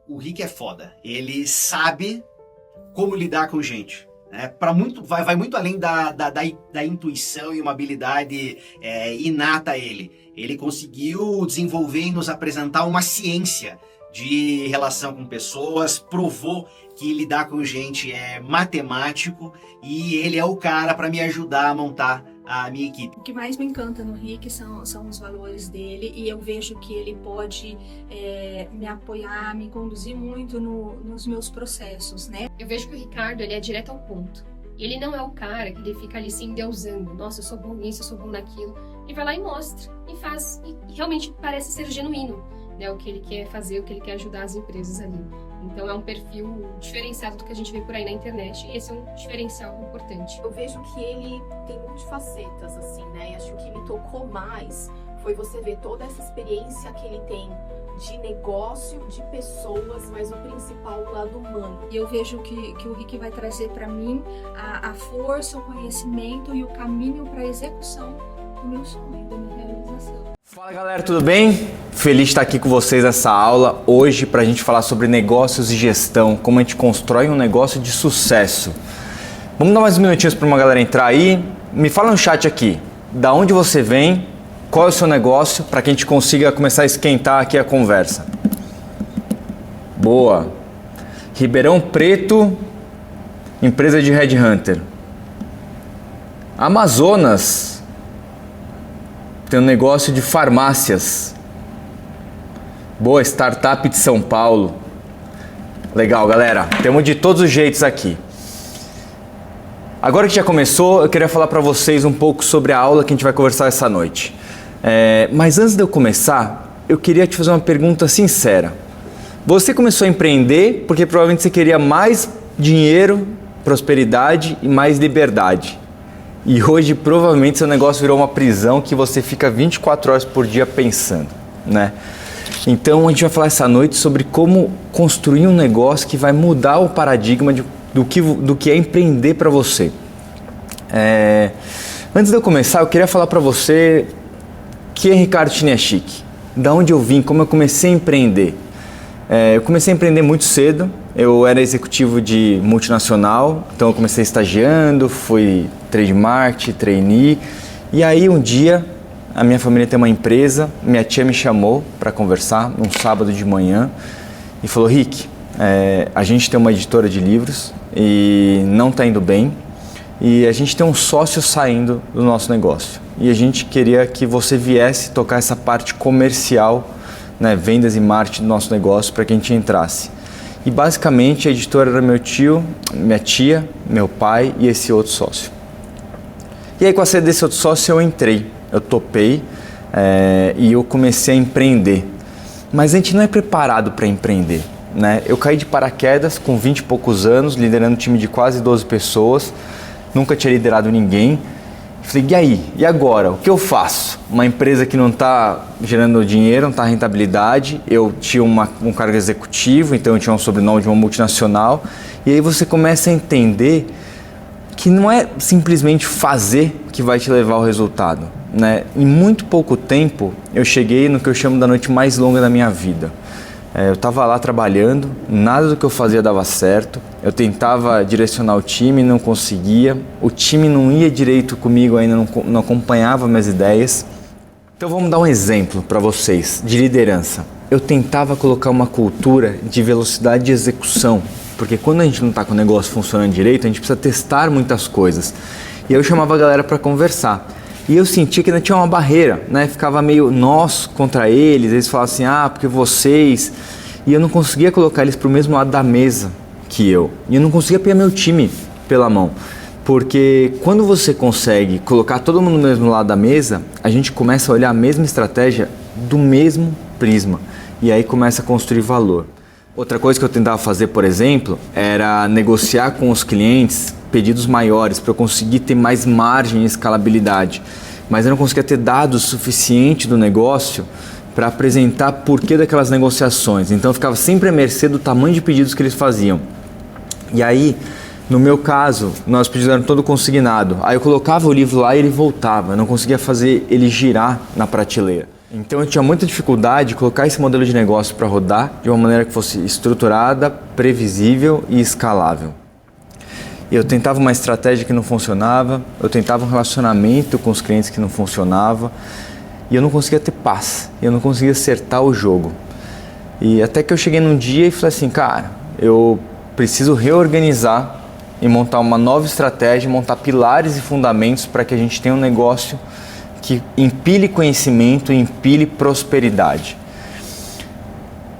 O Rick é foda. Ele sabe como lidar com gente. Né? Vai muito além da intuição e uma habilidade inata a ele. Ele conseguiu desenvolver e nos apresentar uma ciência de relação com pessoas, provou que lidar com gente é matemático e ele é o cara para me ajudar a montar a minha equipe. O que mais me encanta no Rick são os valores dele, e eu vejo que ele pode me apoiar, me conduzir muito nos meus processos, né? Eu vejo que o Ricardo, ele é direto ao ponto. Ele não é o cara que ele fica ali se endeusando. Nossa, eu sou bom nisso, eu sou bom naquilo. Ele vai lá e mostra, e faz, e realmente parece ser genuíno, né? O que ele quer fazer, o que ele quer ajudar as empresas ali. Então é um perfil diferenciado do que a gente vê por aí na internet, e esse é um diferencial importante. Eu vejo que ele tem multifacetas, assim, né? E acho que o que me tocou mais foi você ver toda essa experiência que ele tem de negócio, de pessoas, mas o principal, o lado humano. E eu vejo que o Rick vai trazer para mim a força, o conhecimento e o caminho para a execução do meu sonho, da minha realização. Fala galera, tudo bem? Feliz de estar aqui com vocês nessa aula hoje para a gente falar sobre negócios e gestão, como a gente constrói um negócio de sucesso. Vamos dar mais uns minutinhos para uma galera entrar aí. Me fala no chat aqui, da onde você vem, qual é o seu negócio, para que a gente consiga começar a esquentar aqui a conversa. Boa! Ribeirão Preto, empresa de Headhunter. Amazonas, tem um negócio de farmácias. Boa, startup de São Paulo. Legal, galera. Temos de todos os jeitos aqui. Agora que já começou, eu queria falar para vocês um pouco sobre a aula que a gente vai conversar essa noite. Mas antes de eu começar, eu queria te fazer uma pergunta sincera. Você começou a empreender porque provavelmente você queria mais dinheiro, prosperidade e mais liberdade. E hoje, provavelmente, seu negócio virou uma prisão que você fica 24 horas por dia pensando, né? Então, a gente vai falar essa noite sobre como construir um negócio que vai mudar o paradigma do que é empreender para você. Antes de eu começar, eu queria falar para você quem é Ricardo Chiniachik, da onde eu vim, como eu comecei a empreender. Eu comecei a empreender muito cedo. Eu era executivo de multinacional, então eu comecei estagiando, fui trade marketing, trainee, e aí um dia a minha família tem uma empresa, minha tia me chamou para conversar num sábado de manhã e falou: Rick, a gente tem uma editora de livros e não está indo bem, e a gente tem um sócio saindo do nosso negócio e a gente queria que você viesse tocar essa parte comercial, né, vendas e marketing do nosso negócio, para que a gente entrasse. E basicamente a editora era meu tio, minha tia, meu pai e esse outro sócio. E aí com a saída desse outro sócio eu entrei, eu topei e eu comecei a empreender. Mas a gente não é preparado para empreender, né? Eu caí de paraquedas com 20 e poucos anos, liderando um time de quase 12 pessoas, nunca tinha liderado ninguém. Falei, e aí? E agora? O que eu faço? Uma empresa que não está gerando dinheiro, não está rentabilidade. Eu tinha um cargo executivo, então eu tinha um sobrenome de uma multinacional. E aí você começa a entender que não é simplesmente fazer que vai te levar ao resultado, né? Em muito pouco tempo, eu cheguei no que eu chamo da noite mais longa da minha vida. Eu estava lá trabalhando, nada do que eu fazia dava certo, eu tentava direcionar o time, não conseguia, o time não ia direito comigo ainda, não acompanhava minhas ideias. Então vamos dar um exemplo para vocês de liderança. Eu tentava colocar uma cultura de velocidade de execução, porque quando a gente não está com o negócio funcionando direito, a gente precisa testar muitas coisas. E eu chamava a galera para conversar. E eu sentia que ainda tinha uma barreira, né? Ficava meio nós contra eles falavam assim, porque vocês... E eu não conseguia colocar eles para o mesmo lado da mesa que eu. E eu não conseguia pegar meu time pela mão. Porque quando você consegue colocar todo mundo no mesmo lado da mesa, a gente começa a olhar a mesma estratégia do mesmo prisma. E aí começa a construir valor. Outra coisa que eu tentava fazer, por exemplo, era negociar com os clientes pedidos maiores para eu conseguir ter mais margem e escalabilidade. Mas eu não conseguia ter dados suficientes do negócio para apresentar porquê daquelas negociações. Então eu ficava sempre à mercê do tamanho de pedidos que eles faziam. E aí, no meu caso, nossos pedidos eram todo consignado. Aí eu colocava o livro lá e ele voltava. Eu não conseguia fazer ele girar na prateleira. Então eu tinha muita dificuldade de colocar esse modelo de negócio para rodar de uma maneira que fosse estruturada, previsível e escalável. Eu tentava uma estratégia que não funcionava, eu tentava um relacionamento com os clientes que não funcionava e eu não conseguia ter paz, eu não conseguia acertar o jogo. E até que eu cheguei num dia e falei assim, cara, eu preciso reorganizar e montar uma nova estratégia, montar pilares e fundamentos para que a gente tenha um negócio que empilhe conhecimento e empilhe prosperidade.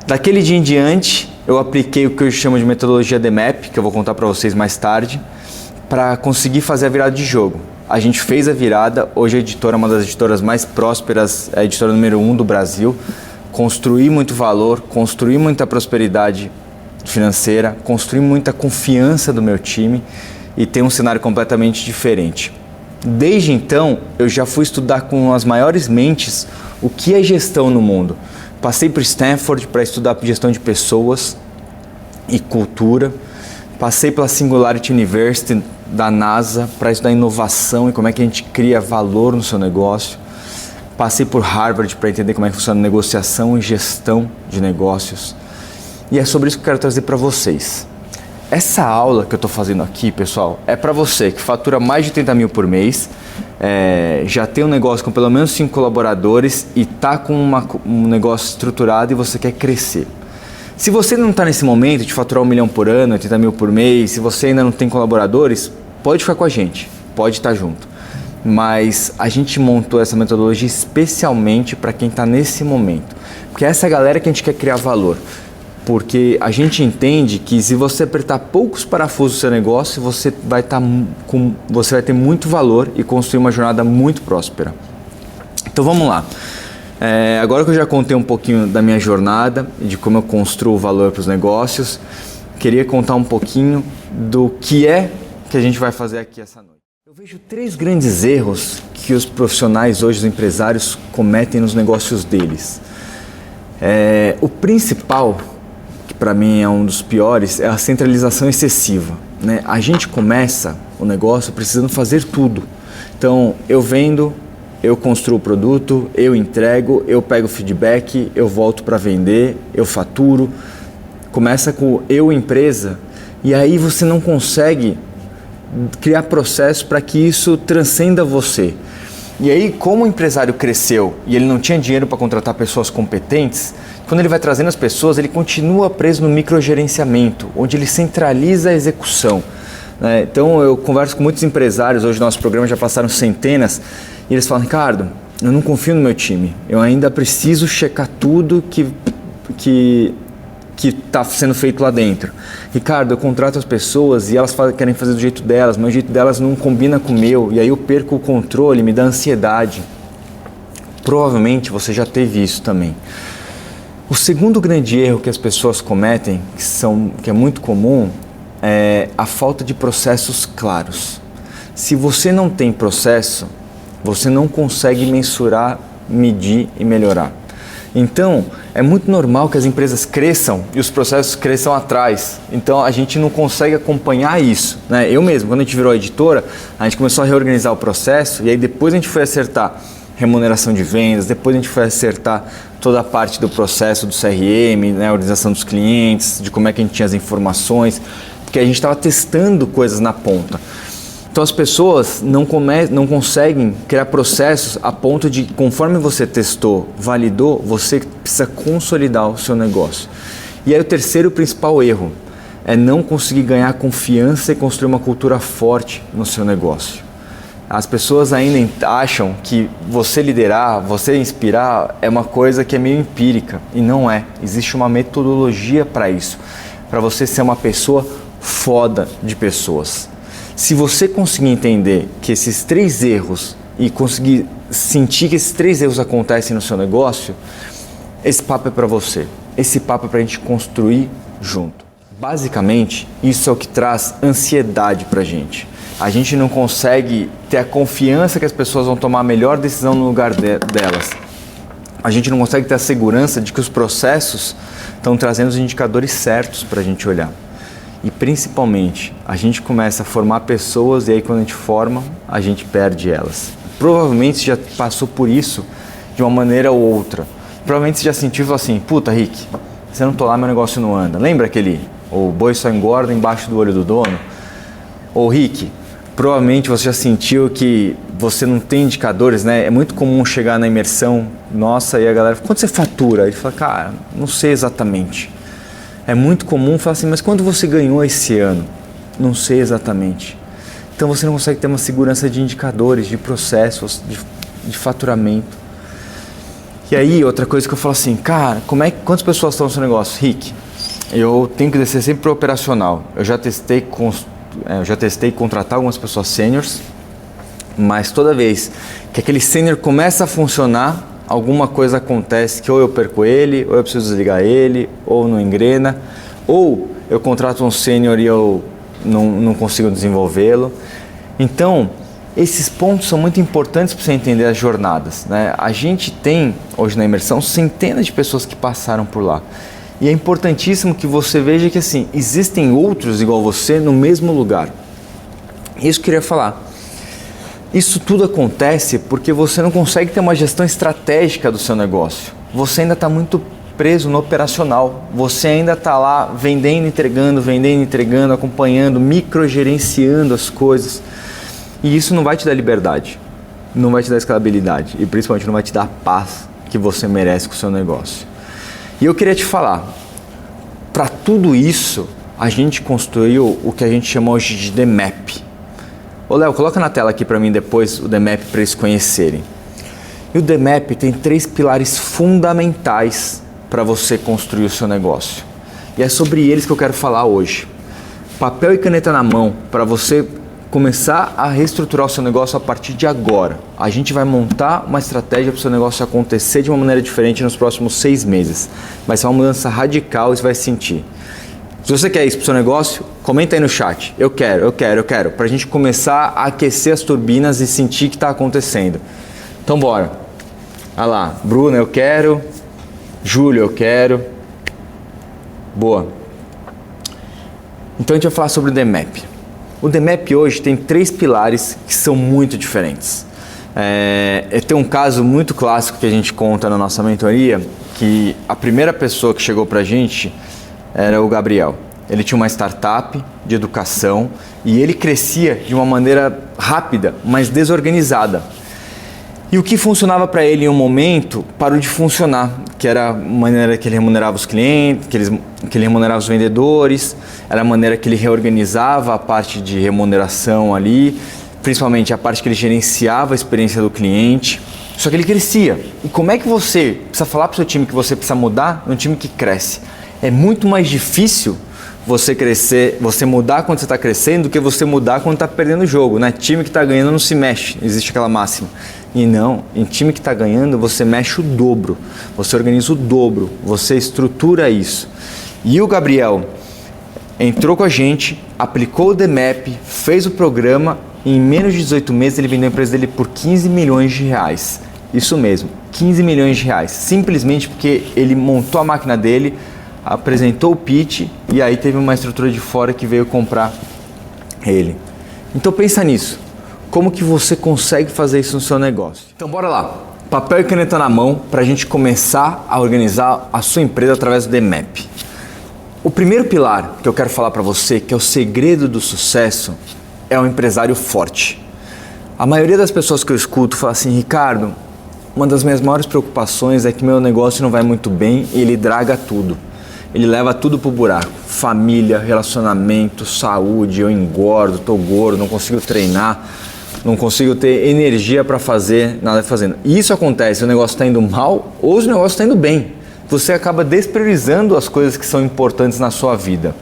Daquele dia em diante, eu apliquei o que eu chamo de metodologia DMAP, que eu vou contar para vocês mais tarde, para conseguir fazer a virada de jogo. A gente fez a virada, hoje a editora é uma das editoras mais prósperas, é a editora número 1 do Brasil. Construí muito valor, construí muita prosperidade financeira, construí muita confiança do meu time e tem um cenário completamente diferente. Desde então, eu já fui estudar com as maiores mentes o que é gestão no mundo. Passei por Stanford para estudar gestão de pessoas e cultura. Passei pela Singularity University da NASA para estudar inovação e como é que a gente cria valor no seu negócio. Passei por Harvard para entender como é que funciona negociação e gestão de negócios. E é sobre isso que eu quero trazer para vocês. Essa aula que eu estou fazendo aqui, pessoal, é para você que fatura mais de 30 mil por mês, já tem um negócio com pelo menos 5 colaboradores e está com um negócio estruturado e você quer crescer. Se você não está nesse momento de faturar 1 milhão por ano, 80 mil por mês, se você ainda não tem colaboradores, pode ficar com a gente, pode estar junto. Mas a gente montou essa metodologia especialmente para quem está nesse momento. Porque essa é a galera que a gente quer criar valor. Porque a gente entende que se você apertar poucos parafusos do seu negócio, você vai ter muito valor e construir uma jornada muito próspera. Então vamos lá. Agora que eu já contei um pouquinho da minha jornada e de como eu construo valor para os negócios, queria contar um pouquinho do que a gente vai fazer aqui essa noite. Eu vejo 3 grandes erros que os profissionais hoje, os empresários, cometem nos negócios deles. O principal, que para mim é um dos piores, é a centralização excessiva, né? A gente começa o negócio precisando fazer tudo. Então, eu vendo, eu construo o produto, eu entrego, eu pego o feedback, eu volto para vender, eu faturo. Começa com eu, empresa, e aí você não consegue criar processos para que isso transcenda você. E aí, como o empresário cresceu e ele não tinha dinheiro para contratar pessoas competentes, quando ele vai trazendo as pessoas, ele continua preso no microgerenciamento, onde ele centraliza a execução. Então, eu converso com muitos empresários, hoje no nosso programa já passaram centenas, e eles falam, Ricardo, eu não confio no meu time, eu ainda preciso checar tudo que está sendo feito lá dentro. Ricardo, eu contrato as pessoas e elas querem fazer do jeito delas, mas o jeito delas não combina com o meu, e aí eu perco o controle, me dá ansiedade. Provavelmente você já teve isso também. O segundo grande erro que as pessoas cometem, que é muito comum, é a falta de processos claros. Se você não tem processo, você não consegue mensurar, medir e melhorar. Então, é muito normal que as empresas cresçam e os processos cresçam atrás. Então, a gente não consegue acompanhar isso, né? Eu mesmo, quando a gente virou a editora, a gente começou a reorganizar o processo e aí depois a gente foi acertar remuneração de vendas, depois a gente foi acertar toda a parte do processo do CRM, né, a organização dos clientes, de como é que a gente tinha as informações, porque a gente estava testando coisas na ponta. Então as pessoas não conseguem criar processos a ponto de, conforme você testou, validou, você precisa consolidar o seu negócio. E aí o terceiro principal erro é não conseguir ganhar confiança e construir uma cultura forte no seu negócio. As pessoas ainda acham que você liderar, você inspirar é uma coisa que é meio empírica e não é. Existe uma metodologia para isso, para você ser uma pessoa foda de pessoas. Se você conseguir entender que esses 3 erros e conseguir sentir que esses 3 erros acontecem no seu negócio, esse papo é para você. Esse papo é para a gente construir junto. Basicamente, isso é o que traz ansiedade para a gente. A gente não consegue ter a confiança que as pessoas vão tomar a melhor decisão no lugar delas. A gente não consegue ter a segurança de que os processos estão trazendo os indicadores certos para a gente olhar. E principalmente, a gente começa a formar pessoas e aí quando a gente forma, a gente perde elas. Provavelmente você já passou por isso de uma maneira ou outra. Provavelmente você já sentiu e falou assim, puta, Rick, se eu não tô lá, meu negócio não anda. Lembra aquele, o boi só engorda embaixo do olho do dono? Ou Rick, provavelmente você já sentiu que você não tem indicadores, né? É muito comum chegar na imersão nossa e a galera fala, quanto você fatura? Ele fala, cara, não sei exatamente. É muito comum falar assim, mas quanto você ganhou esse ano? Não sei exatamente. Então você não consegue ter uma segurança de indicadores, de processos, de faturamento. E aí, outra coisa que eu falo assim, cara, quantas pessoas estão no seu negócio? Rick, eu tenho que descer sempre para o operacional. Eu já testei contratar algumas pessoas sêniors, mas toda vez que aquele sênior começa a funcionar, alguma coisa acontece que ou eu perco ele, ou eu preciso desligar ele, ou não engrena, ou eu contrato um sênior e eu não consigo desenvolvê-lo. Então, esses pontos são muito importantes para você entender as jornadas, né? A gente tem, hoje na imersão, centenas de pessoas que passaram por lá. E é importantíssimo que você veja que assim, existem outros igual você no mesmo lugar. Isso que eu queria falar. Isso tudo acontece porque você não consegue ter uma gestão estratégica do seu negócio. Você ainda está muito preso no operacional. Você ainda está lá vendendo, entregando, acompanhando, microgerenciando as coisas. E isso não vai te dar liberdade, não vai te dar escalabilidade e principalmente não vai te dar a paz que você merece com o seu negócio. E eu queria te falar, para tudo isso, a gente construiu o que a gente chama hoje de DMAP. Ô Léo, coloca na tela aqui para mim depois o DMAP para eles conhecerem. E o DMAP tem 3 pilares fundamentais para você construir o seu negócio. E é sobre eles que eu quero falar hoje. Papel e caneta na mão para você começar a reestruturar o seu negócio a partir de agora. A gente vai montar uma estratégia para o seu negócio acontecer de uma maneira diferente nos próximos 6 meses. Vai ser uma mudança radical e você vai sentir. Se você quer isso para o seu negócio, comenta aí no chat. Eu quero. Para a gente começar a aquecer as turbinas e sentir que está acontecendo. Então bora. Olha lá, Bruno, eu quero. Júlio, eu quero. Boa. Então a gente vai falar sobre o DMAP. O DMAP hoje tem 3 pilares que são muito diferentes. Tem um caso muito clássico que a gente conta na nossa mentoria, que a primeira pessoa que chegou pra gente era o Gabriel. Ele tinha uma startup de educação e ele crescia de uma maneira rápida, mas desorganizada. E o que funcionava para ele em um momento parou de funcionar, que era a maneira que ele remunerava os clientes, que ele remunerava os vendedores, era a maneira que ele reorganizava a parte de remuneração ali, principalmente a parte que ele gerenciava a experiência do cliente. Só que ele crescia. E como é que você precisa falar para o seu time que você precisa mudar num time que cresce? É muito mais difícil você crescer, você mudar quando você está crescendo do que você mudar quando está perdendo o jogo, né? Time que está ganhando não se mexe, existe aquela máxima. E não, em time que está ganhando você mexe o dobro, você organiza o dobro, você estrutura isso. E o Gabriel entrou com a gente, aplicou o DMAP, fez o programa e em menos de 18 meses ele vendeu a empresa dele por 15 milhões de reais. Isso mesmo, 15 milhões de reais, simplesmente porque ele montou a máquina dele, apresentou o pitch e aí teve uma estrutura de fora que veio comprar ele. Então pensa nisso, como que você consegue fazer isso no seu negócio? Então bora lá, papel e caneta na mão para a gente começar a organizar a sua empresa através do DMAP. O primeiro pilar que eu quero falar para você, que é o segredo do sucesso, é um empresário forte. A maioria das pessoas que eu escuto fala assim, Ricardo, uma das minhas maiores preocupações é que meu negócio não vai muito bem e ele draga tudo. Ele leva tudo pro buraco. Família, relacionamento, saúde, eu engordo, tô gordo, não consigo treinar, não consigo ter energia para fazer nada fazendo. E isso acontece, o negócio está indo mal ou o negócio está indo bem. Você acaba despriorizando as coisas que são importantes na sua vida.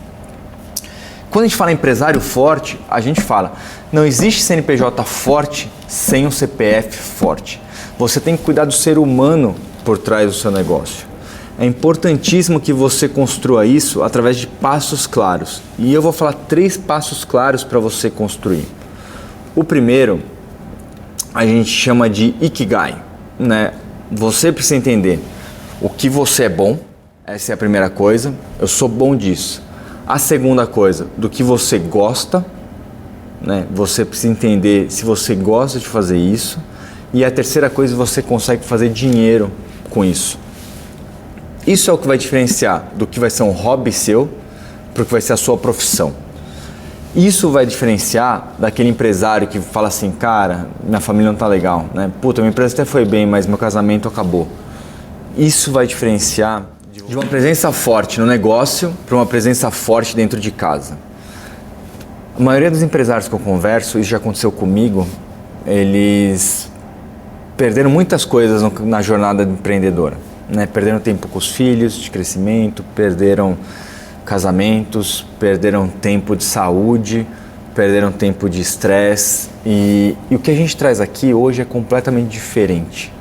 Quando a gente fala em empresário forte, a gente fala, não existe CNPJ forte sem um CPF forte. Você tem que cuidar do ser humano por trás do seu negócio. É importantíssimo que você construa isso através de passos claros. E eu vou falar 3 passos claros para você construir. O primeiro, a gente chama de Ikigai, né? Você precisa entender o que você é bom, essa é a primeira coisa, eu sou bom disso. A segunda coisa, do que você gosta, né? Você precisa entender se você gosta de fazer isso. E a terceira coisa, você consegue fazer dinheiro com isso. Isso é o que vai diferenciar do que vai ser um hobby seu para o que vai ser a sua profissão. Isso vai diferenciar daquele empresário que fala assim, cara, minha família não tá legal, né? Puta, minha empresa até foi bem, mas meu casamento acabou. Isso vai diferenciar de uma presença forte no negócio para uma presença forte dentro de casa. A maioria dos empresários que eu converso, isso já aconteceu comigo, eles perderam muitas coisas na jornada empreendedora, né? Perderam tempo com os filhos, de crescimento, perderam casamentos, perderam tempo de saúde, perderam tempo de estresse e o que a gente traz aqui hoje é completamente diferente.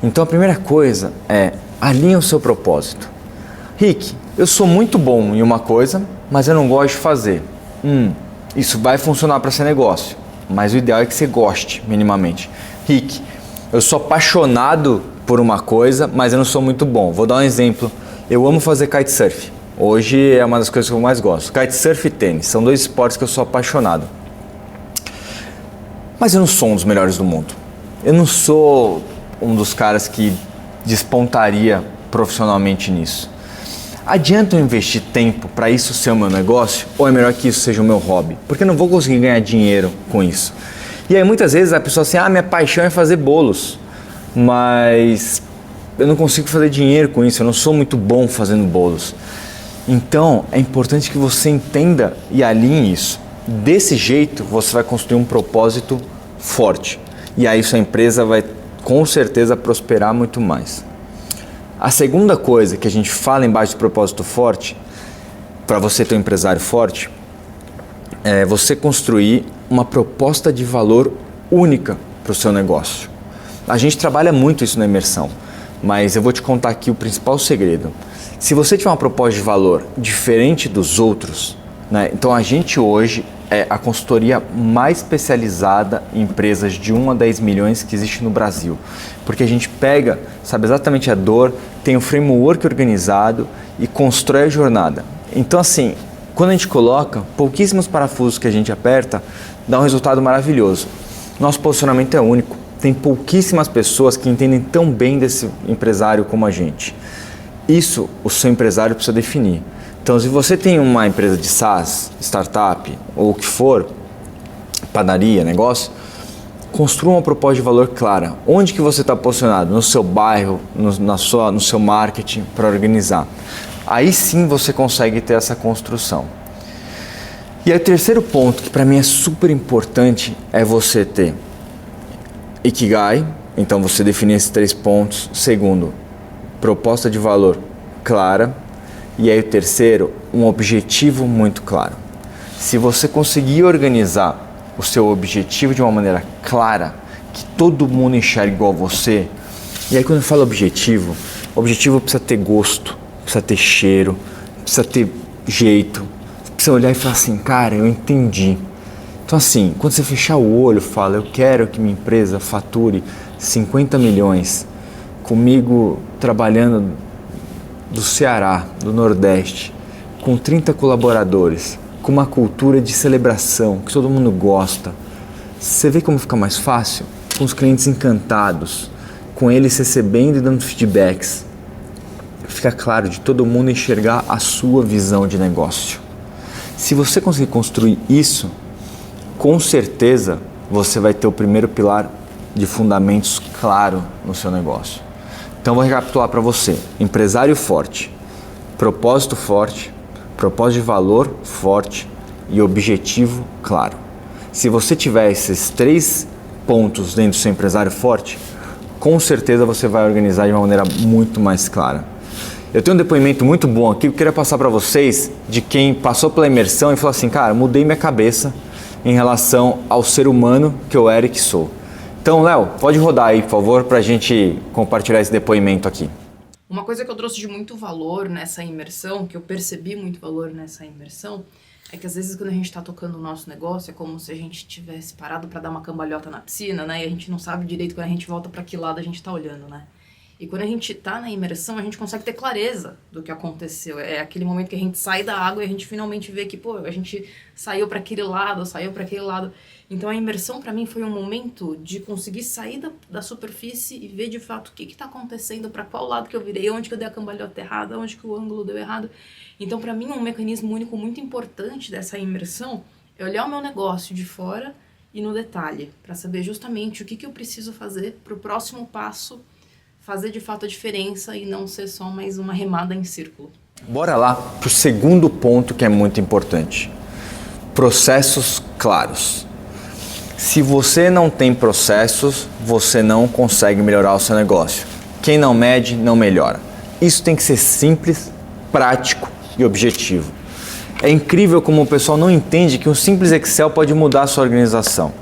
Então a primeira coisa é alinha o seu propósito. Rick, eu sou muito bom em uma coisa, mas eu não gosto de fazer. Isso vai funcionar para ser negócio, mas o ideal é que você goste minimamente. Rick, eu sou apaixonado por uma coisa, mas eu não sou muito bom. Vou dar um exemplo. Eu amo fazer kitesurf. Hoje é uma das coisas que eu mais gosto. Kitesurf e tênis são 2 esportes que eu sou apaixonado. Mas eu não sou um dos melhores do mundo. Eu não sou um dos caras que despontaria profissionalmente nisso. Adianta eu investir tempo para isso ser o meu negócio ou é melhor que isso seja o meu hobby? Porque eu não vou conseguir ganhar dinheiro com isso. E aí muitas vezes a pessoa assim, minha paixão é fazer bolos, mas eu não consigo fazer dinheiro com isso, eu não sou muito bom fazendo bolos. Então é importante que você entenda e alinhe isso. Desse jeito você vai construir um propósito forte e aí sua empresa vai com certeza prosperar muito mais. A segunda coisa que a gente fala embaixo de propósito forte, para você ter um empresário forte, é você construir uma proposta de valor única para o seu negócio. A gente trabalha muito isso na imersão, mas eu vou te contar aqui o principal segredo. Se você tiver uma proposta de valor diferente dos outros, né, então a gente hoje é a consultoria mais especializada em empresas de 1 a 10 milhões que existe no Brasil. Porque a gente pega, sabe exatamente a dor, tem um framework organizado e constrói a jornada. Então assim, quando a gente coloca pouquíssimos parafusos que a gente aperta, dá um resultado maravilhoso. Nosso posicionamento é único. Tem pouquíssimas pessoas que entendem tão bem desse empresário como a gente. Isso o seu empresário precisa definir. Então, se você tem uma empresa de SaaS, startup ou o que for, padaria, negócio, construa uma proposta de valor clara. Onde que você está posicionado? No seu bairro, no seu marketing, para organizar. Aí sim você consegue ter essa construção. E aí o terceiro ponto, que para mim é super importante, é você ter Ikigai. Então você definir esses 3 pontos. Segundo, proposta de valor clara. E aí o terceiro, um objetivo muito claro. Se você conseguir organizar o seu objetivo de uma maneira clara, que todo mundo enxergue igual você, e aí quando eu falo objetivo precisa ter gosto, precisa ter cheiro, precisa ter jeito, precisa olhar e falar assim, cara, eu entendi. Então assim, quando você fechar o olho, fala, eu quero que minha empresa fature 50 milhões, comigo trabalhando do Ceará, do Nordeste, com 30 colaboradores, com uma cultura de celebração que todo mundo gosta. Você vê como fica mais fácil? Com os clientes encantados, com eles recebendo e dando feedbacks. Fica claro de todo mundo enxergar a sua visão de negócio. Se você conseguir construir isso, com certeza você vai ter o primeiro pilar de fundamentos claro no seu negócio. Então vou recapitular para você. Empresário forte, propósito de valor forte e objetivo claro. Se você tiver esses 3 pontos dentro do seu empresário forte, com certeza você vai organizar de uma maneira muito mais clara. Eu tenho um depoimento muito bom aqui que eu queria passar para vocês de quem passou pela imersão e falou assim, cara, mudei minha cabeça em relação ao ser humano que eu era e que sou. Então, Léo, pode rodar aí, por favor, para a gente compartilhar esse depoimento aqui. Uma coisa que eu trouxe de muito valor nessa imersão, que eu percebi muito valor nessa imersão, é que às vezes quando a gente tá tocando o nosso negócio, é como se a gente tivesse parado para dar uma cambalhota na piscina, né? E a gente não sabe direito quando a gente volta para que lado a gente tá olhando, né? E quando a gente tá na imersão, a gente consegue ter clareza do que aconteceu. É aquele momento que a gente sai da água e a gente finalmente vê que, pô, a gente saiu para aquele lado, saiu para aquele lado. Então a imersão para mim foi um momento de conseguir sair da superfície e ver de fato o que está acontecendo, para qual lado que eu virei, onde que eu dei a cambalhota errada, onde que o ângulo deu errado. Então para mim um mecanismo único muito importante dessa imersão é olhar o meu negócio de fora e no detalhe, para saber justamente o que eu preciso fazer para o próximo passo fazer de fato a diferença e não ser só mais uma remada em círculo. Bora lá pro segundo ponto que é muito importante. Processos claros. Se você não tem processos, você não consegue melhorar o seu negócio. Quem não mede, não melhora. Isso tem que ser simples, prático e objetivo. É incrível como o pessoal não entende que um simples Excel pode mudar a sua organização.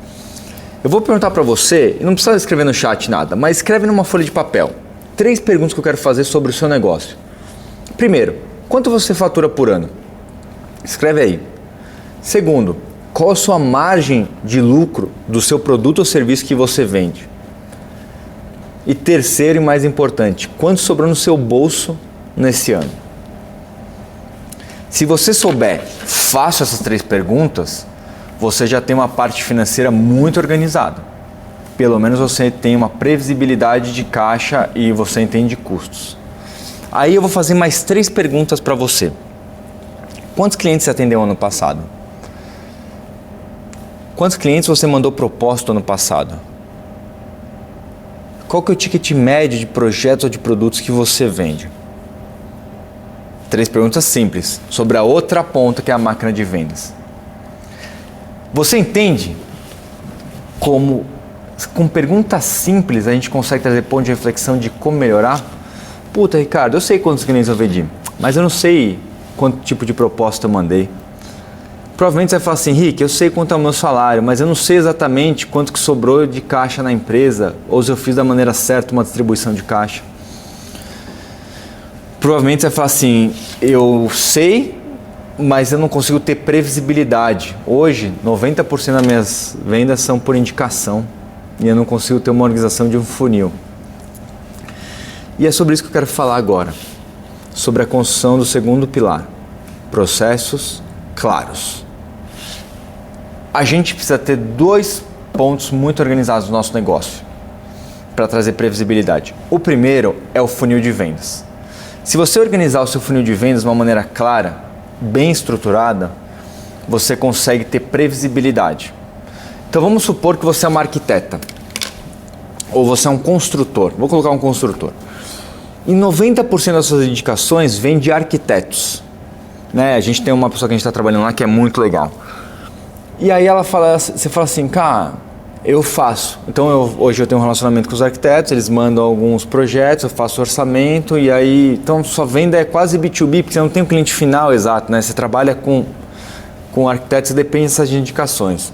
Eu vou perguntar para você, e não precisa escrever no chat nada, mas escreve numa folha de papel. 3 perguntas que eu quero fazer sobre o seu negócio. Primeiro, quanto você fatura por ano? Escreve aí. Segundo, qual a sua margem de lucro do seu produto ou serviço que você vende? E terceiro e mais importante, quanto sobrou no seu bolso nesse ano? Se você souber fácil essas 3 perguntas, você já tem uma parte financeira muito organizada. Pelo menos você tem uma previsibilidade de caixa e você entende custos. Aí eu vou fazer mais 3 perguntas para você. Quantos clientes você atendeu ano passado? Quantos clientes você mandou proposta ano passado? Qual que é o ticket médio de projetos ou de produtos que você vende? 3 perguntas simples sobre a outra ponta que é a máquina de vendas. Você entende como com perguntas simples a gente consegue trazer ponto de reflexão de como melhorar? Puta, Ricardo, eu sei quantos clientes eu vendi, mas eu não sei quanto tipo de proposta eu mandei. Provavelmente você vai falar assim, Rick, eu sei quanto é o meu salário, mas eu não sei exatamente quanto que sobrou de caixa na empresa ou se eu fiz da maneira certa uma distribuição de caixa. Provavelmente você vai falar assim, eu sei, mas eu não consigo ter previsibilidade. Hoje, 90% das minhas vendas são por indicação e eu não consigo ter uma organização de um funil. E é sobre isso que eu quero falar agora, sobre a construção do segundo pilar, processos claros. A gente precisa ter 2 pontos muito organizados no nosso negócio para trazer previsibilidade. O primeiro é o funil de vendas. Se você organizar o seu funil de vendas de uma maneira clara, bem estruturada, você consegue ter previsibilidade. Então vamos supor que você é uma arquiteta ou você é um construtor. Vou colocar um construtor. E 90% das suas indicações vêm de arquitetos. Né? A gente tem uma pessoa que a gente está trabalhando lá que é muito legal. E aí você fala assim, cara, eu faço. Então hoje eu tenho um relacionamento com os arquitetos, eles mandam alguns projetos, eu faço orçamento e aí, então sua venda é quase B2B, porque você não tem um cliente final exato, né? Você trabalha com arquitetos e depende dessas indicações.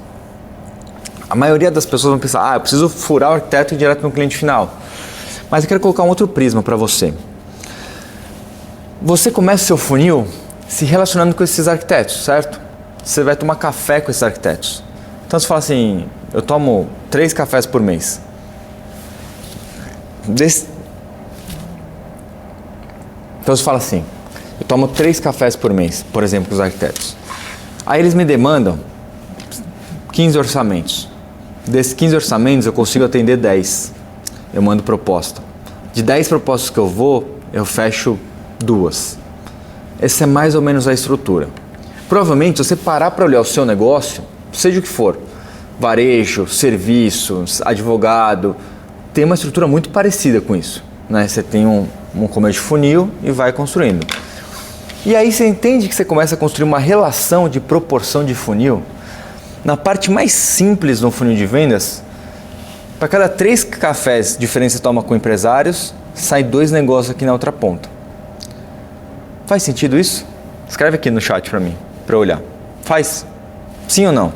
A maioria das pessoas vão pensar, eu preciso furar o arquiteto e ir direto no cliente final. Mas eu quero colocar um outro prisma para você. Você começa o seu funil se relacionando com esses arquitetos, certo? Você vai tomar café com esses arquitetos. Então você fala assim, eu tomo 3 cafés por mês. Então você fala assim, eu tomo 3 cafés por mês, por exemplo, com os arquitetos. Aí eles me demandam 15 orçamentos. Desses 15 orçamentos eu consigo atender 10. Eu mando proposta. De 10 propostas que eu fecho 2. Essa é mais ou menos a estrutura. Provavelmente, se você parar para olhar o seu negócio, seja o que for, varejo, serviços, advogado, tem uma estrutura muito parecida com isso. Né? Você tem um começo de funil e vai construindo. E aí você entende que você começa a construir uma relação de proporção de funil. Na parte mais simples do funil de vendas, para cada 3 cafés diferentes que você toma com empresários, sai 2 negócios aqui na outra ponta. Faz sentido isso? Escreve aqui no chat para mim, para eu olhar. Faz? Sim ou não?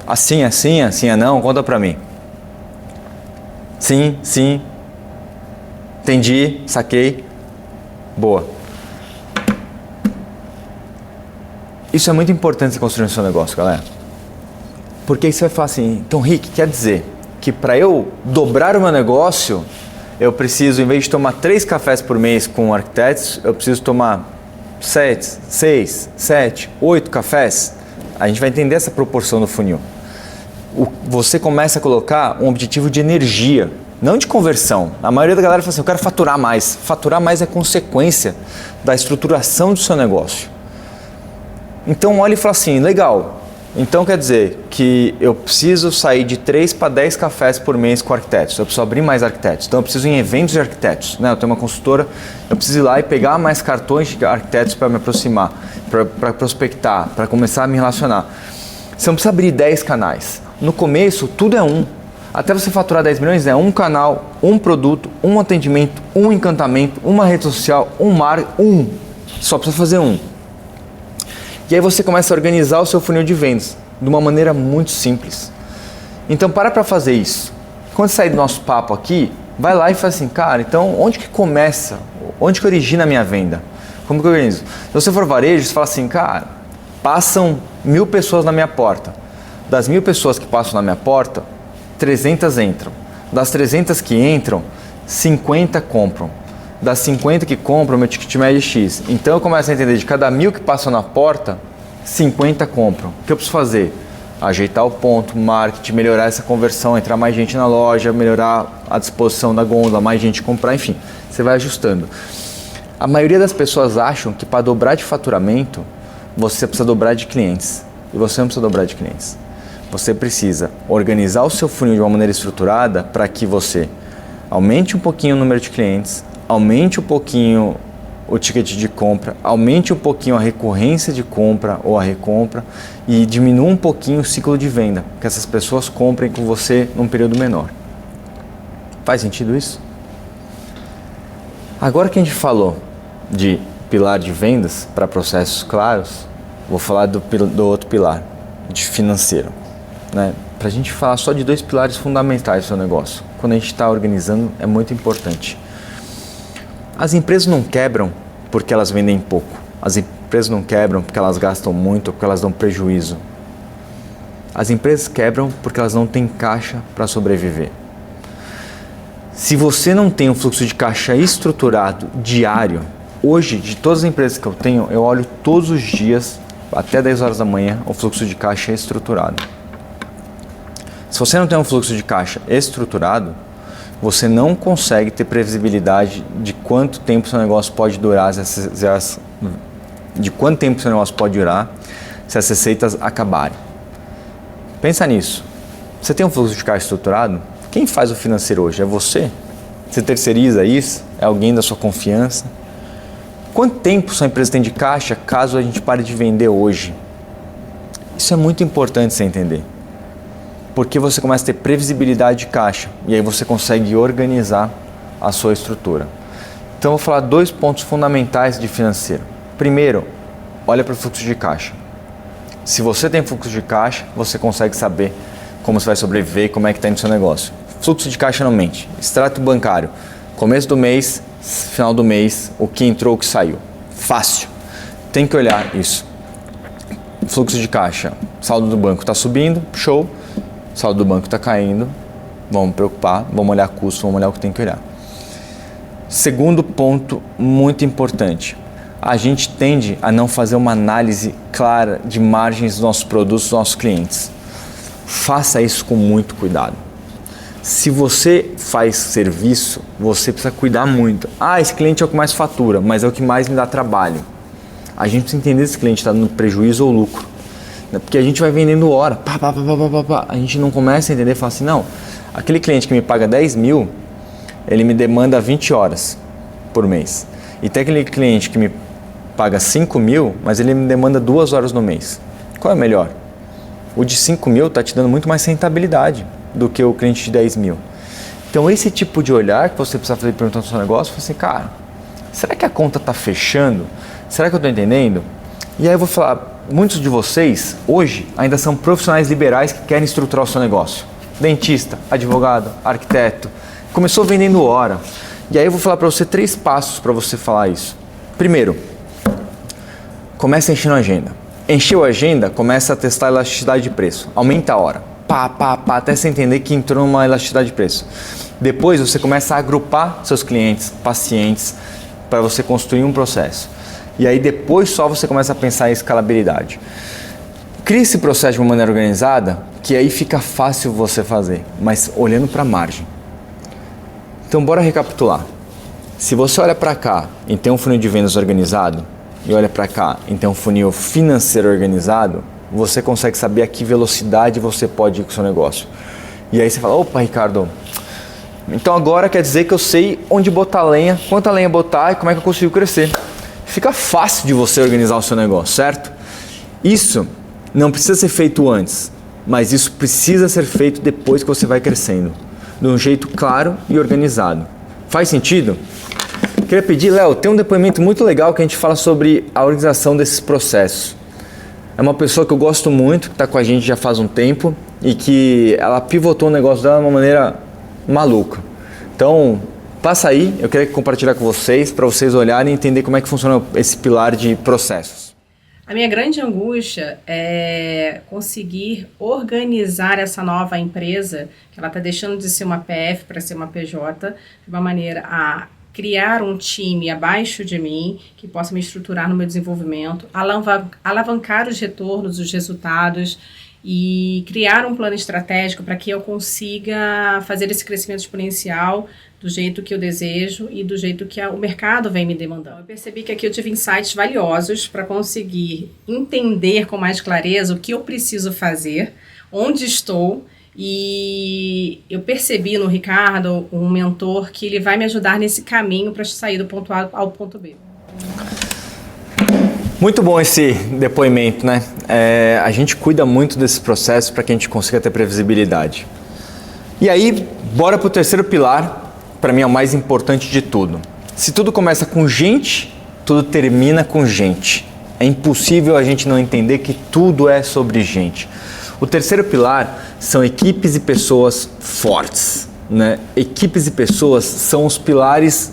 Assim é não? Conta para mim. Sim. Entendi, saquei. Boa. Isso é muito importante você construir no seu negócio, galera. Porque aí você vai falar assim, então Rick, quer dizer que para eu dobrar o meu negócio, eu preciso, em vez de tomar 3 cafés por mês com arquitetos, eu preciso tomar 6, 7, 8 cafés. A gente vai entender essa proporção do funil. você começa a colocar um objetivo de energia, não de conversão. A maioria da galera fala assim, eu quero faturar mais. Faturar mais é consequência da estruturação do seu negócio. Então olha e fala assim, legal, então quer dizer que eu preciso sair de 3 para 10 cafés por mês com arquitetos, eu preciso abrir mais arquitetos, então eu preciso ir em eventos de arquitetos, né? Eu tenho uma consultora, eu preciso ir lá e pegar mais cartões de arquitetos para me aproximar, para prospectar, para começar a me relacionar. Você não precisa abrir 10 canais, no começo tudo é um. Até você faturar 10 milhões é um canal, um produto, um atendimento, um encantamento, uma rede social, um marketing, só precisa fazer um. E aí você começa a organizar o seu funil de vendas de uma maneira muito simples. Então para fazer isso. Quando sair do nosso papo aqui, vai lá e faz assim, cara, então onde que começa? Onde que origina a minha venda? Como que eu organizo? Se você for varejo, você fala assim, cara, passam 1000 pessoas na minha porta. Das 1000 pessoas que passam na minha porta, 300 entram. Das 300 que entram, 50 compram. Das 50 que compram, meu ticket médio é X. Então eu começo a entender, de cada 1000 que passam na porta, 50 compram. O que eu preciso fazer? Ajeitar o ponto, marketing, melhorar essa conversão, entrar mais gente na loja, melhorar a disposição da gôndola, mais gente comprar, enfim. Você vai ajustando. A maioria das pessoas acham que para dobrar de faturamento, você precisa dobrar de clientes. E você não precisa dobrar de clientes. Você precisa organizar o seu funil de uma maneira estruturada para que você aumente um pouquinho o número de clientes, aumente um pouquinho o ticket de compra, aumente um pouquinho a recorrência de compra ou a recompra e diminua um pouquinho o ciclo de venda, que essas pessoas comprem com você num período menor. Faz sentido isso? Agora que a gente falou de pilar de vendas para processos claros, vou falar do outro pilar, de financeiro. Né? Para a gente falar só de 2 pilares fundamentais do seu negócio, quando a gente está organizando é muito importante. As empresas não quebram porque elas vendem pouco. As empresas não quebram porque elas gastam muito ou porque elas dão prejuízo. As empresas quebram porque elas não têm caixa para sobreviver. Se você não tem um fluxo de caixa estruturado diário, hoje, de todas as empresas que eu tenho, eu olho todos os dias, até 10 horas da manhã, o fluxo de caixa estruturado. Se você não tem um fluxo de caixa estruturado, você não consegue ter previsibilidade de quanto tempo seu negócio pode durar, de quanto tempo seu negócio pode durar se as receitas acabarem. Pensa nisso. Você tem um fluxo de caixa estruturado? Quem faz o financeiro hoje? É você? Você terceiriza isso? É alguém da sua confiança? Quanto tempo sua empresa tem de caixa caso a gente pare de vender hoje? Isso é muito importante você entender. Porque você começa a ter previsibilidade de caixa e aí você consegue organizar a sua estrutura. Então eu vou falar 2 pontos fundamentais de financeiro. Primeiro, olha para o fluxo de caixa. Se você tem fluxo de caixa, você consegue saber como você vai sobreviver e como é que está indo o seu negócio. Fluxo de caixa não mente. Extrato bancário, começo do mês, final do mês, o que entrou, o que saiu. Fácil. Tem que olhar isso. Fluxo de caixa, saldo do banco está subindo, show. Saldo do banco está caindo, vamos preocupar, vamos olhar custo, vamos olhar o que tem que olhar. Segundo ponto muito importante, a gente tende a não fazer uma análise clara de margens dos nossos produtos, dos nossos clientes. Faça isso com muito cuidado. Se você faz serviço, você precisa cuidar muito. Esse cliente é o que mais fatura, mas é o que mais me dá trabalho. A gente precisa entender se esse cliente está dando prejuízo ou lucro. Porque a gente vai vendendo hora, a gente não começa a entender e fala assim, não, aquele cliente que me paga 10 mil, ele me demanda 20 horas por mês. E tem aquele cliente que me paga 5 mil, mas ele me demanda 2 horas no mês. Qual é melhor? O de 5 mil está te dando muito mais rentabilidade do que o cliente de 10 mil. Então esse tipo de olhar que você precisa fazer perguntando no seu negócio, você assim, cara, será que a conta está fechando? Será que eu estou entendendo? E aí eu vou falar, muitos de vocês hoje ainda são profissionais liberais que querem estruturar o seu negócio. Dentista, advogado, arquiteto, começou vendendo hora. E aí eu vou falar para você 3 passos para você falar isso. Primeiro, comece enchendo a agenda. Encheu a agenda, começa a testar a elasticidade de preço. Aumenta a hora. Até você entender que entrou numa elasticidade de preço. Depois você começa a agrupar seus clientes, pacientes, para você construir um processo. E aí depois só você começa a pensar em escalabilidade. Crie esse processo de uma maneira organizada, que aí fica fácil você fazer, mas olhando para a margem. Então bora recapitular. Se você olha para cá e tem um funil de vendas organizado e olha para cá e tem um funil financeiro organizado, você consegue saber a que velocidade você pode ir com o seu negócio. E aí você fala, opa, Ricardo, então agora quer dizer que eu sei onde botar lenha, quanta lenha botar e como é que eu consigo crescer. Fica fácil de você organizar o seu negócio, certo? Isso não precisa ser feito antes, mas isso precisa ser feito depois que você vai crescendo, de um jeito claro e organizado. Faz sentido? Queria pedir, Léo, tem um depoimento muito legal que a gente fala sobre a organização desses processos. É uma pessoa que eu gosto muito, que está com a gente já faz um tempo e que ela pivotou o negócio dela de uma maneira maluca. Então, passa aí, eu queria compartilhar com vocês, para vocês olharem e entender como é que funciona esse pilar de processos. A minha grande angústia é conseguir organizar essa nova empresa, que ela está deixando de ser uma PF para ser uma PJ, de uma maneira a criar um time abaixo de mim, que possa me estruturar no meu desenvolvimento, alavancar os retornos, os resultados e criar um plano estratégico para que eu consiga fazer esse crescimento exponencial do jeito que eu desejo e do jeito que o mercado vem me demandando. Eu percebi que aqui eu tive insights valiosos para conseguir entender com mais clareza o que eu preciso fazer, onde estou, e eu percebi no Ricardo um mentor que ele vai me ajudar nesse caminho para sair do ponto A ao ponto B. Muito bom esse depoimento, né? A gente cuida muito desses processos para que a gente consiga ter previsibilidade. E aí, bora para o terceiro pilar, para mim é o mais importante de tudo. Se tudo começa com gente, tudo termina com gente. É impossível a gente não entender que tudo é sobre gente. O terceiro pilar são equipes e pessoas fortes, né? Equipes e pessoas são os pilares,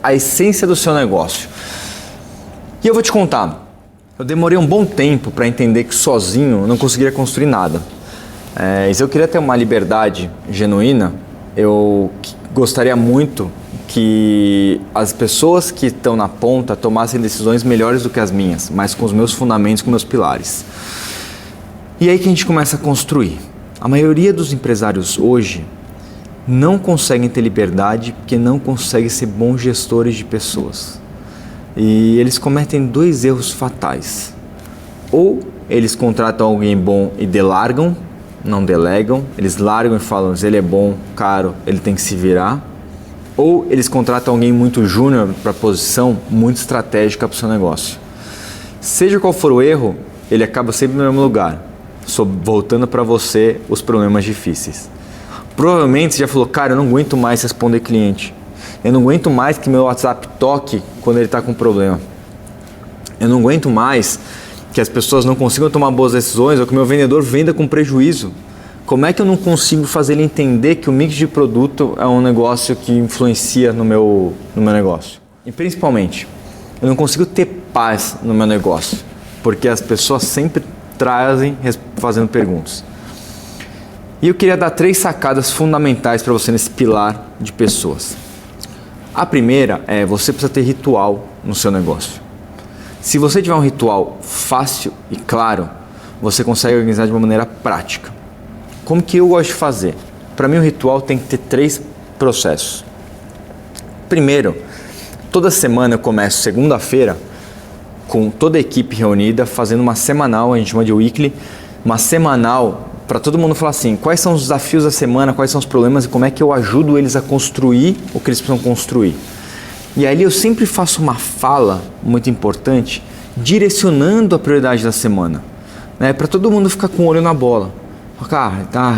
a essência do seu negócio. E eu vou te contar, eu demorei um bom tempo para entender que sozinho eu não conseguiria construir nada. Se eu queria ter uma liberdade genuína, eu gostaria muito que as pessoas que estão na ponta tomassem decisões melhores do que as minhas, mas com os meus fundamentos, com meus pilares. E aí que a gente começa a construir. A maioria dos empresários hoje não conseguem ter liberdade porque não conseguem ser bons gestores de pessoas. E eles cometem dois erros fatais. Ou eles contratam alguém bom e delargam, não delegam, eles largam e falam, se ele é bom, caro, ele tem que se virar. Ou eles contratam alguém muito júnior para a posição muito estratégica para o seu negócio. Seja qual for o erro, ele acaba sempre no mesmo lugar, voltando para você os problemas difíceis. Provavelmente você já falou, cara, eu não aguento mais responder cliente. Eu não aguento mais que meu WhatsApp toque quando ele está com problema. Eu não aguento mais que as pessoas não consigam tomar boas decisões ou que o meu vendedor venda com prejuízo. Como é que eu não consigo fazer ele entender que o mix de produto é um negócio que influencia no meu negócio? E principalmente, eu não consigo ter paz no meu negócio, porque as pessoas sempre trazem fazendo perguntas. E eu queria dar 3 sacadas fundamentais para você nesse pilar de pessoas. A primeira é, você precisa ter ritual no seu negócio. Se você tiver um ritual fácil e claro, você consegue organizar de uma maneira prática. Como que eu gosto de fazer? Para mim o ritual tem que ter 3 processos. Primeiro, toda semana eu começo segunda-feira com toda a equipe reunida, fazendo uma semanal, a gente chama de weekly, uma semanal para todo mundo falar assim, quais são os desafios da semana, quais são os problemas e como é que eu ajudo eles a construir o que eles precisam construir. E ali eu sempre faço uma fala muito importante, direcionando a prioridade da semana, né? Para todo mundo ficar com o olho na bola.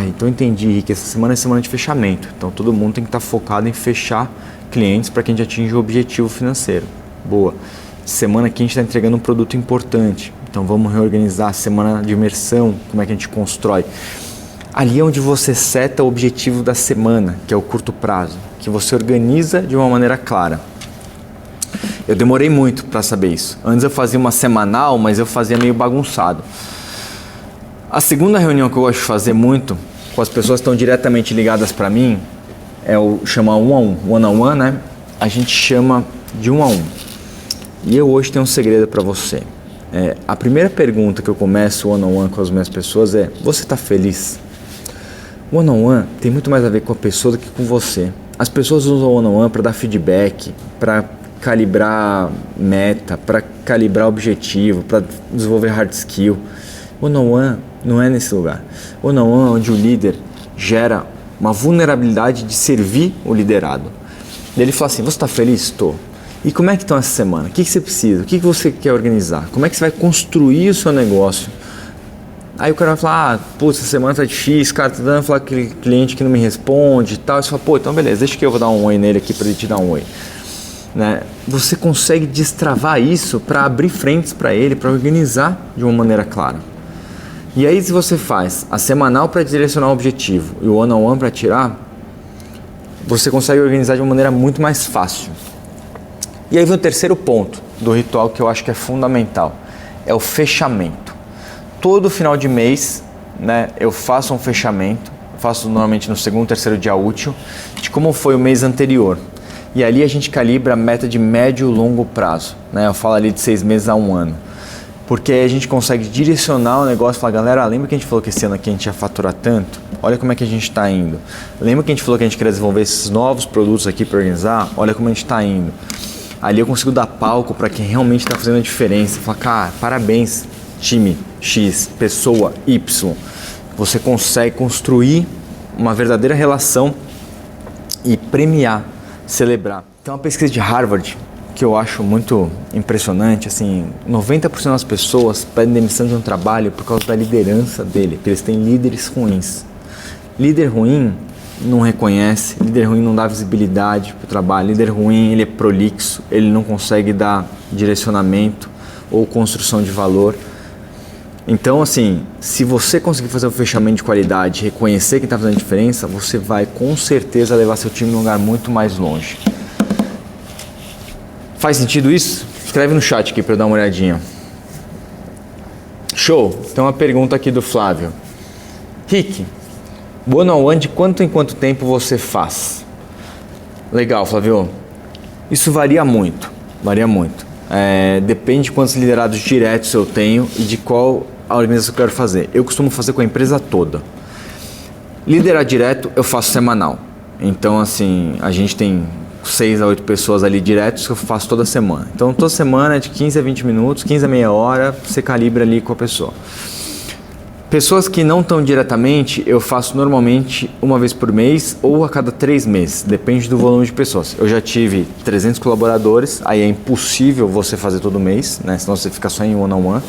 Então entendi que essa semana é semana de fechamento, então todo mundo tem que estar focado em fechar clientes para que a gente atinja o objetivo financeiro. Boa. Semana aqui a gente está entregando um produto importante, então vamos reorganizar a semana de imersão, como é que a gente constrói. Ali é onde você seta o objetivo da semana, que é o curto prazo, que você organiza de uma maneira clara. Eu demorei muito para saber isso. Antes eu fazia uma semanal, mas eu fazia meio bagunçado. A segunda reunião que eu gosto de fazer muito, com as pessoas que estão diretamente ligadas para mim, é o chamar one-on-one, né? A gente chama de 1 a 1. E eu hoje tenho um segredo para você. A primeira pergunta que eu começo one-on-one com as minhas pessoas é, você está feliz One-on-one tem muito mais a ver com a pessoa do que com você. As pessoas usam o one-on-one para dar feedback, para calibrar meta, para calibrar objetivo, para desenvolver hard skill. One-on-one não é nesse lugar. One-on-one é onde o líder gera uma vulnerabilidade de servir o liderado. E ele fala assim, você está feliz? Estou. E como é que estão essa semana? O que você precisa? O que você quer organizar? Como é que você vai construir o seu negócio? Aí o cara vai falar, putz, essa semana tá difícil, cara, tá dando falar aquele cliente que não me responde e tal. E você fala, pô, então beleza, deixa que eu vou dar um oi nele aqui para ele te dar um oi. Né? Você consegue destravar isso para abrir frentes para ele, para organizar de uma maneira clara. E aí se você faz a semanal para direcionar o objetivo e o one-on-one para tirar, você consegue organizar de uma maneira muito mais fácil. E aí vem o terceiro ponto do ritual que eu acho que é fundamental, é o fechamento. Todo final de mês, né, eu faço um fechamento, faço normalmente no segundo, terceiro dia útil, de como foi o mês anterior. E ali a gente calibra a meta de médio e longo prazo, né? Eu falo ali de 6 meses a 1 ano. Porque aí a gente consegue direcionar o negócio e falar, galera, lembra que a gente falou que esse ano aqui a gente ia faturar tanto? Olha como é que a gente está indo. Lembra que a gente falou que a gente queria desenvolver esses novos produtos aqui para organizar? Olha como a gente está indo. Ali eu consigo dar palco para quem realmente está fazendo a diferença. Falar, cara, parabéns, time X, pessoa Y. Você consegue construir uma verdadeira relação e premiar, celebrar. Tem uma pesquisa de Harvard que eu acho muito impressionante, assim, 90% das pessoas pedem demissão de um trabalho por causa da liderança dele, porque eles têm líderes ruins. Líder ruim não reconhece, líder ruim não dá visibilidade para o trabalho, líder ruim ele é prolixo, ele não consegue dar direcionamento ou construção de valor. Então, assim, se você conseguir fazer um fechamento de qualidade, reconhecer quem está fazendo a diferença, você vai com certeza levar seu time num lugar muito mais longe. Faz sentido isso? Escreve no chat aqui para eu dar uma olhadinha. Show! Tem uma pergunta aqui do Flávio. Rick, one-on-one de quanto em quanto tempo você faz? Legal, Flávio. Isso varia muito, depende de quantos liderados diretos eu tenho e de qual a organização que eu quero fazer. Eu costumo fazer com a empresa toda. Liderar direto eu faço semanal. Então, assim, a gente tem 6 a 8 pessoas ali diretos que eu faço toda semana. Então, toda semana é de 15 a 20 minutos, 15 a meia hora, você calibra ali com a pessoa. Pessoas que não estão diretamente, eu faço normalmente uma vez por mês ou a cada 3 meses, depende do volume de pessoas. Eu já tive 300 colaboradores, aí é impossível você fazer todo mês, né? Senão você fica só em one-on-one.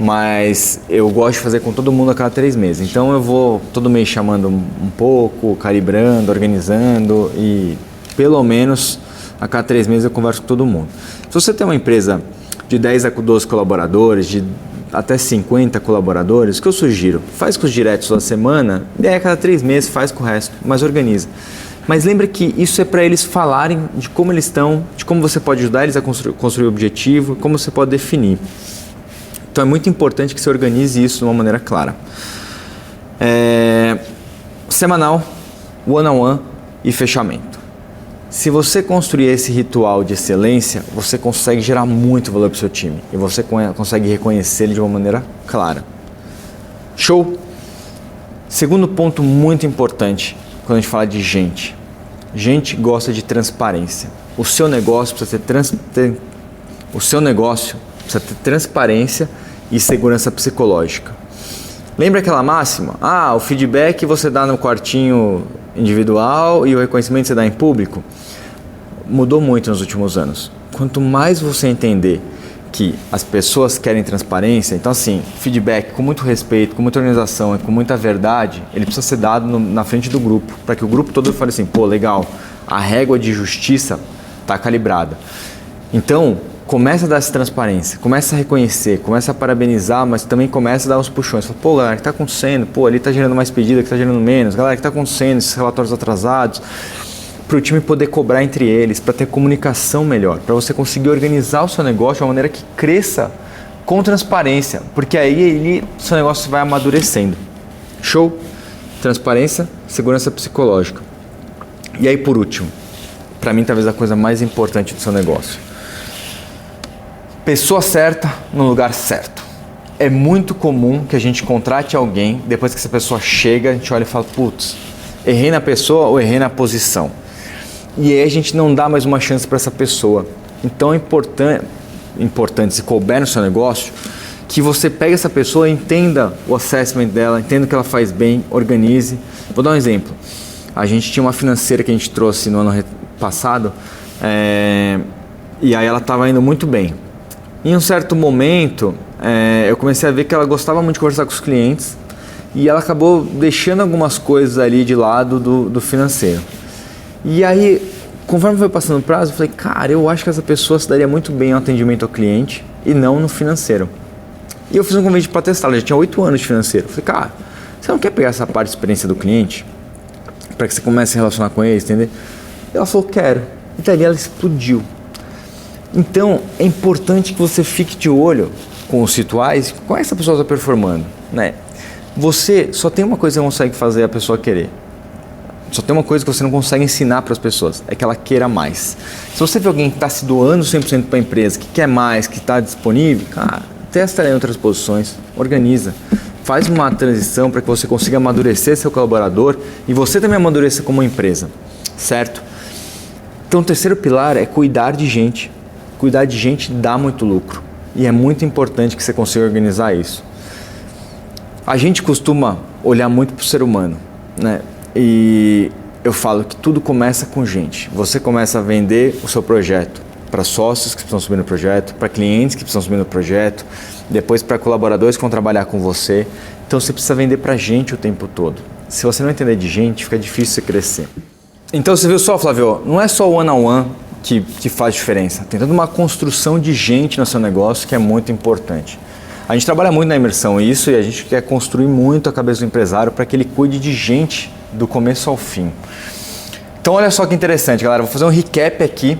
Mas eu gosto de fazer com todo mundo a cada 3 meses. Então eu vou todo mês chamando um pouco, calibrando, organizando e pelo menos a cada 3 meses eu converso com todo mundo. Se você tem uma empresa de 10 a 12 colaboradores, de até 50 colaboradores, o que eu sugiro? Faz com os diretos toda semana e aí a cada 3 meses faz com o resto, mas organiza. Mas lembra que isso é para eles falarem de como eles estão, de como você pode ajudar eles a construir o objetivo, como você pode definir. Então é muito importante que você organize isso de uma maneira clara. Semanal, one-on-one e fechamento. Se você construir esse ritual de excelência, você consegue gerar muito valor para o seu time e você consegue reconhecer ele de uma maneira clara. Show? Segundo ponto muito importante quando a gente fala de gente. Gente gosta de transparência. O seu negócio precisa ter transparência e segurança psicológica. Lembra aquela máxima? O feedback você dá no quartinho individual e o reconhecimento você dá em público? Mudou muito nos últimos anos. Quanto mais você entender que as pessoas querem transparência, então assim, feedback com muito respeito, com muita organização e com muita verdade, ele precisa ser dado na frente do grupo, para que o grupo todo fale assim, pô, legal, a régua de justiça está calibrada. Então, começa a dar essa transparência, começa a reconhecer, começa a parabenizar, mas também começa a dar uns puxões. Fala, pô, galera, o que está acontecendo? Pô, ali está gerando mais pedido, aqui está gerando menos. Galera, o que está acontecendo? Esses relatórios atrasados. Para o time poder cobrar entre eles, para ter comunicação melhor, para você conseguir organizar o seu negócio de uma maneira que cresça com transparência, porque aí o seu negócio vai amadurecendo. Show? Transparência, segurança psicológica. E aí, por último, para mim talvez a coisa mais importante do seu negócio. Pessoa certa no lugar certo. é muito comum que a gente contrate alguém, depois que essa pessoa chega, a gente olha e fala, putz, errei na pessoa ou errei na posição. E aí a gente não dá mais uma chance para essa pessoa. Então é importante, se couber no seu negócio, que você pegue essa pessoa, entenda o assessment dela, entenda o que ela faz bem, organize. Vou dar um exemplo. A gente tinha uma financeira que a gente trouxe no ano passado, e aí ela estava indo muito bem. Em um certo momento, eu comecei a ver que ela gostava muito de conversar com os clientes e ela acabou deixando algumas coisas ali de lado do financeiro. E aí, conforme foi passando o prazo, eu falei, cara, eu acho que essa pessoa se daria muito bem no atendimento ao cliente e não no financeiro. E eu fiz um convite para testar, ela já tinha 8 anos de financeiro. Eu falei, cara, você não quer pegar essa parte de experiência do cliente para que você comece a relacionar com eles, entendeu? E ela falou, quero. E dali ela explodiu. Então, é importante que você fique de olho com os rituais, como essa pessoa está performando, né? Você só tem uma coisa que consegue fazer a pessoa querer. Só tem uma coisa que você não consegue ensinar para as pessoas, é que ela queira mais. Se você vê alguém que está se doando 100% para a empresa, que quer mais, que está disponível, cara, testa em outras posições, organiza. Faz uma transição para que você consiga amadurecer seu colaborador e você também amadureça como empresa, certo? Então o terceiro pilar é cuidar de gente. Cuidar de gente dá muito lucro e é muito importante que você consiga organizar isso. A gente costuma olhar muito para o ser humano, né? E eu falo que tudo começa com gente. Você começa a vender o seu projeto para sócios que precisam subir no projeto, para clientes que precisam subir no projeto, depois para colaboradores que vão trabalhar com você. Então você precisa vender para gente o tempo todo. Se você não entender de gente, fica difícil você crescer. Então você viu só, Flávio, não é só o one-on-one que faz diferença. Tem toda uma construção de gente no seu negócio que é muito importante. A gente trabalha muito na imersão isso e a gente quer construir muito a cabeça do empresário para que ele cuide de gente do começo ao fim. Então olha só que interessante, galera. Vou fazer um recap aqui,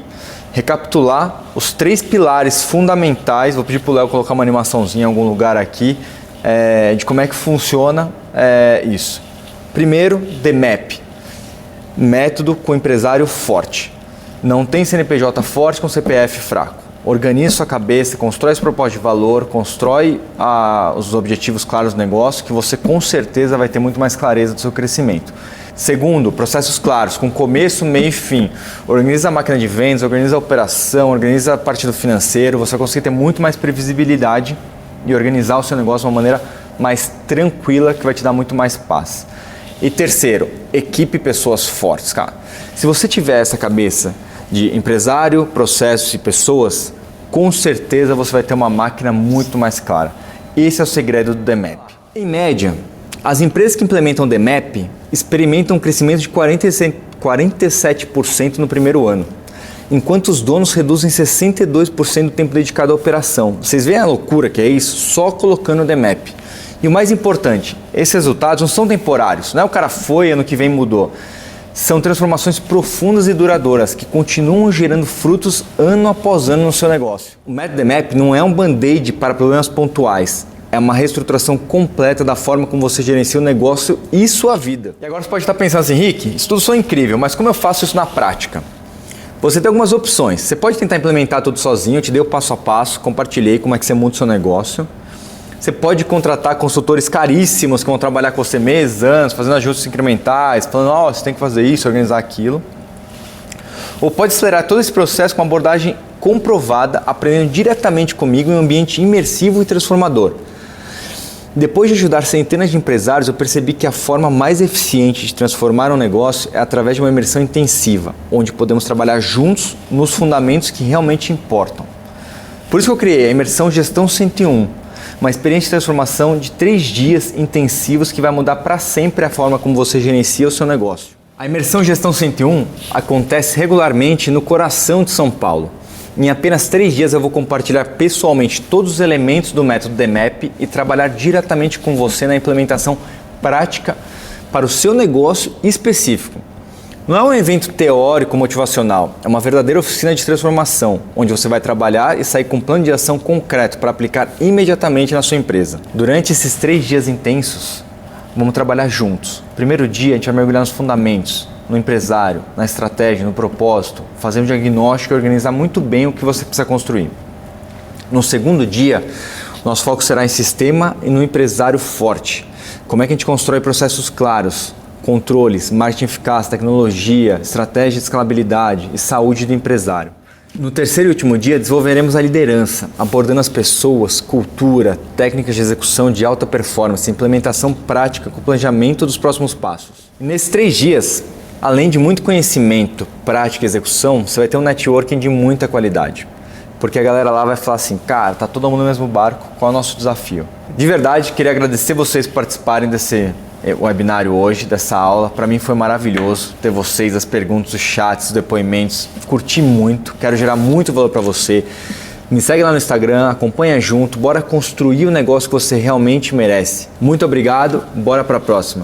recapitular os 3 pilares fundamentais. Vou pedir para o Léo colocar uma animaçãozinha em algum lugar aqui de como é que funciona isso. Primeiro, DMAP. Método com empresário forte. Não tem CNPJ forte com CPF fraco. Organize sua cabeça, constrói esse propósito de valor, constrói os objetivos claros do negócio, que você com certeza vai ter muito mais clareza do seu crescimento. Segundo, processos claros, com começo, meio e fim. Organiza a máquina de vendas, organiza a operação, organiza a parte do financeiro, você vai conseguir ter muito mais previsibilidade e organizar o seu negócio de uma maneira mais tranquila, que vai te dar muito mais paz. E terceiro, equipe pessoas fortes, cara. Se você tiver essa cabeça de empresário, processos e pessoas, com certeza você vai ter uma máquina muito mais clara. Esse é o segredo do DMAP. Em média, as empresas que implementam o DMAP experimentam um crescimento de 47% no primeiro ano, enquanto os donos reduzem 62% do tempo dedicado à operação. Vocês veem a loucura que é isso? Só colocando o DMAP. E o mais importante, esses resultados não são temporários, não é o cara foi, ano que vem mudou. São transformações profundas e duradouras que continuam gerando frutos ano após ano no seu negócio. O método DMAP não é um band-aid para problemas pontuais, é uma reestruturação completa da forma como você gerencia o negócio e sua vida. E agora você pode estar pensando assim, Rick, isso tudo só é incrível, mas como eu faço isso na prática? Você tem algumas opções. Você pode tentar implementar tudo sozinho, eu te dei o passo a passo, compartilhei como é que você muda o seu negócio. Você pode contratar consultores caríssimos que vão trabalhar com você meses, anos, fazendo ajustes incrementais, falando, você tem que fazer isso, organizar aquilo. Ou pode acelerar todo esse processo com uma abordagem comprovada, aprendendo diretamente comigo em um ambiente imersivo e transformador. Depois de ajudar centenas de empresários, eu percebi que a forma mais eficiente de transformar um negócio é através de uma imersão intensiva, onde podemos trabalhar juntos nos fundamentos que realmente importam. Por isso que eu criei a Imersão Gestão 101, uma experiência de transformação de 3 dias intensivos que vai mudar para sempre a forma como você gerencia o seu negócio. A Imersão Gestão 101 acontece regularmente no coração de São Paulo. Em apenas 3 dias eu vou compartilhar pessoalmente todos os elementos do método DMAP e trabalhar diretamente com você na implementação prática para o seu negócio específico. Não é um evento teórico motivacional, é uma verdadeira oficina de transformação, onde você vai trabalhar e sair com um plano de ação concreto para aplicar imediatamente na sua empresa. Durante esses 3 dias intensos, vamos trabalhar juntos. Primeiro dia a gente vai mergulhar nos fundamentos, no empresário, na estratégia, no propósito, fazer um diagnóstico e organizar muito bem o que você precisa construir. No segundo dia, Nosso foco será em sistema e no empresário forte. Como é que a gente constrói processos claros, controles, marketing eficaz, tecnologia, estratégia de escalabilidade e saúde do empresário. No terceiro e último dia, desenvolveremos a liderança, abordando as pessoas, cultura, técnicas de execução de alta performance, implementação prática com o planejamento dos próximos passos. E nesses 3 dias, além de muito conhecimento, prática e execução, você vai ter um networking de muita qualidade. Porque a galera lá vai falar assim, cara, tá todo mundo no mesmo barco, qual é o nosso desafio? De verdade, queria agradecer vocês por participarem desse webinário hoje, dessa aula. Para mim foi maravilhoso ter vocês, as perguntas, os chats, os depoimentos. Curti muito, quero gerar muito valor para você. Me segue lá no Instagram, acompanha junto, bora construir o negócio que você realmente merece. Muito obrigado, bora para a próxima.